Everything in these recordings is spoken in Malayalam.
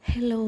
ഹലോ,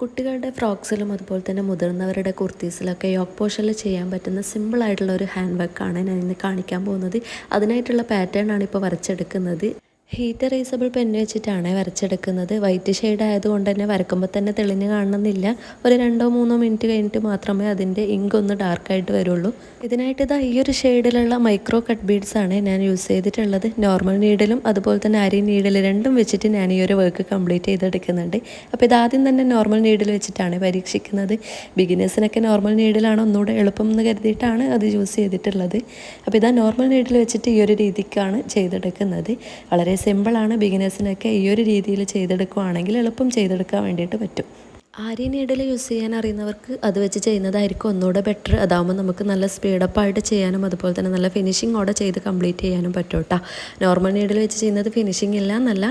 കുട്ടികളുടെ ഫ്രോക്സിലും അതുപോലെ തന്നെ മുതിർന്നവരുടെ കുർത്തീസിലൊക്കെ യോക്ക് പോഷനിൽ ചെയ്യാൻ പറ്റുന്ന സിമ്പിളായിട്ടുള്ള ഒരു ഹാൻഡ് വർക്കാണ് ഞാൻ ഇന്ന് കാണിക്കാൻ പോകുന്നത്. അതിനായിട്ടുള്ള പാറ്റേൺ ആണ് ഇപ്പോൾ വരച്ചെടുക്കുന്നത്. ഹീറ്റ് എറേസബിൾ പെൻ വെച്ചിട്ടാണ് വരച്ചെടുക്കുന്നത്. വൈറ്റ് ഷെയ്ഡ് ആയതുകൊണ്ട് തന്നെ വരക്കുമ്പോൾ തന്നെ തെളിഞ്ഞ് കാണണമെന്നില്ല. ഒരു 2-3 മിനിറ്റ് കഴിഞ്ഞിട്ട് മാത്രമേ അതിൻ്റെ ഇങ്ക് ഒന്ന് ഡാർക്കായിട്ട് വരുള്ളൂ. ഇതിനായിട്ട് ഇതാ ഈ ഒരു ഷെയ്ഡിലുള്ള മൈക്രോ കട്ട് ബീഡ്സ് ആണ് ഞാൻ യൂസ് ചെയ്തിട്ടുള്ളത്. നോർമൽ നീഡിലും അതുപോലെ തന്നെ അരി നീഡിൽ രണ്ടും വെച്ചിട്ട് ഞാൻ ഈ ഒരു വർക്ക് കംപ്ലീറ്റ് ചെയ്തെടുക്കുന്നുണ്ട്. അപ്പോൾ ഇതാദ്യം തന്നെ നോർമൽ നീഡിൽ വെച്ചിട്ടാണ് പരീക്ഷിക്കുന്നത്. ബിഗിനേഴ്സിനൊക്കെ നോർമൽ നീഡിലാണ് ഒന്നുകൂടെ എളുപ്പം എന്ന് കരുതിയിട്ടാണ് അത് യൂസ് ചെയ്തിട്ടുള്ളത്. അപ്പോൾ ഇതാ നോർമൽ നീഡിൽ വെച്ചിട്ട് ഈ ഒരു രീതിക്കാണ് ചെയ്തെടുക്കുന്നത്. വളരെ സിമ്പിളാണ്. ബിഗിനേഴ്സിനൊക്കെ ഈ ഒരു രീതിയിൽ ചെയ്തെടുക്കുകയാണെങ്കിൽ എളുപ്പം ചെയ്തെടുക്കാൻ വേണ്ടിയിട്ട് പറ്റും. ആരി നീഡിൽ യൂസ് ചെയ്യാൻ അറിയുന്നവർക്ക് അത് വെച്ച് ചെയ്യുന്നതായിരിക്കും ഒന്നുകൂടെ ബെറ്റർ. അതാകുമ്പോൾ നമുക്ക് നല്ല സ്പീഡപ്പായിട്ട് ചെയ്യാനും അതുപോലെ തന്നെ നല്ല ഫിനിഷിങ്ങോടെ ചെയ്ത് കംപ്ലീറ്റ് ചെയ്യാനും പറ്റും കേട്ടോ. നോർമൽ നീഡിൽ വെച്ച് ചെയ്യുന്നത് ഫിനിഷിങ് ഇല്ല എന്നല്ല,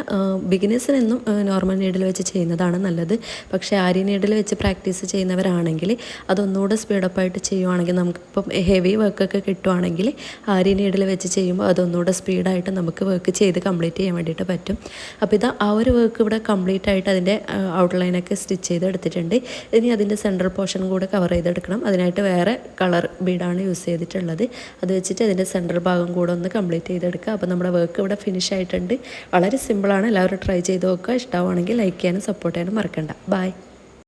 ബിഗിനേഴ്സിനെന്നും നോർമൽ നീഡിൽ വെച്ച് ചെയ്യുന്നതാണ് നല്ലത്. പക്ഷേ ആരി നീഡിൽ വെച്ച് പ്രാക്ടീസ് ചെയ്യുന്നവരാണെങ്കിൽ അതൊന്നുകൂടെ സ്പീഡപ്പായിട്ട് ചെയ്യുവാണെങ്കിൽ, നമുക്കിപ്പം ഹെവി വർക്കൊക്കെ കിട്ടുവാണെങ്കിൽ ആരി നീഡിൽ വെച്ച് ചെയ്യുമ്പോൾ അതൊന്നുകൂടെ സ്പീഡായിട്ട് നമുക്ക് വർക്ക് ചെയ്ത് കംപ്ലീറ്റ് ചെയ്യാൻ വേണ്ടിയിട്ട് പറ്റും. അപ്പോൾ ഇത് ആ ഒരു വർക്ക് ഇവിടെ കംപ്ലീറ്റ് ആയിട്ട് അതിൻ്റെ ഔട്ട്ലൈനൊക്കെ സ്റ്റിച്ച് ചെയ്ത് എടുത്തിട്ടുണ്ട്. ഇനി അതിൻ്റെ സെൻട്രൽ പോർഷൻ കൂടെ കവർ ചെയ്തെടുക്കണം. അതിനായിട്ട് വേറെ കളർ ബീഡാണ് യൂസ് ചെയ്തിട്ടുള്ളത്. അത് വെച്ചിട്ട് അതിൻ്റെ സെൻട്രൽ ഭാഗം കൂടെ ഒന്ന് കംപ്ലീറ്റ് ചെയ്തെടുക്കുക. അപ്പോൾ നമ്മുടെ വർക്ക് ഇവിടെ ഫിനിഷ് ആയിട്ടുണ്ട്. വളരെ സിമ്പിളാണ്. എല്ലാവരും ട്രൈ ചെയ്ത് നോക്കുക. ഇഷ്ടമാണെങ്കിൽ ലൈക്ക് ചെയ്യാനും സപ്പോർട്ട് ചെയ്യാനും മറക്കണ്ട. ബൈ.